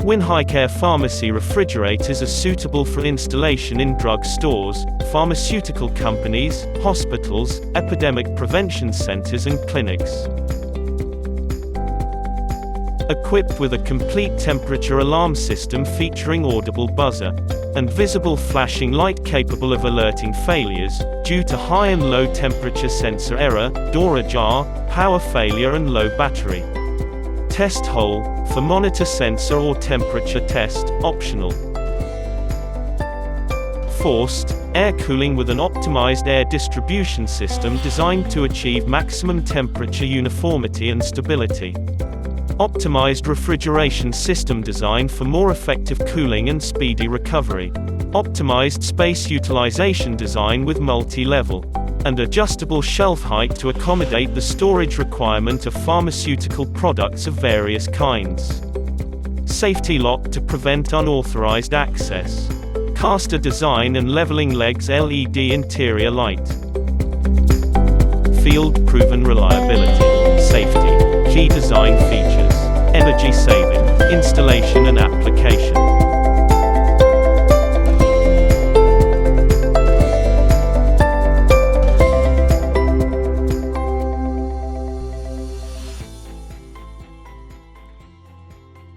Winhycare pharmacy refrigerators are suitable for installation in drug stores, pharmaceutical companies, hospitals, epidemic prevention centers and clinics. Equipped with a complete temperature alarm system featuring audible buzzer and visible flashing light capable of alerting failures due to high and low temperature sensor error, door ajar, power failure and low battery. Test hole, for monitor sensor or temperature test, optional. Forced air cooling with an optimized air distribution system designed to achieve maximum temperature uniformity and stability. Optimized refrigeration system design for more effective cooling and speedy recovery. Optimized space utilization design with multi-level and adjustable shelf height to accommodate the storage requirement of pharmaceutical products of various kinds. Safety lock to prevent unauthorized access. Caster design and leveling legs LED interior light. Field-proven reliability, safety, key design features, energy saving, installation and application.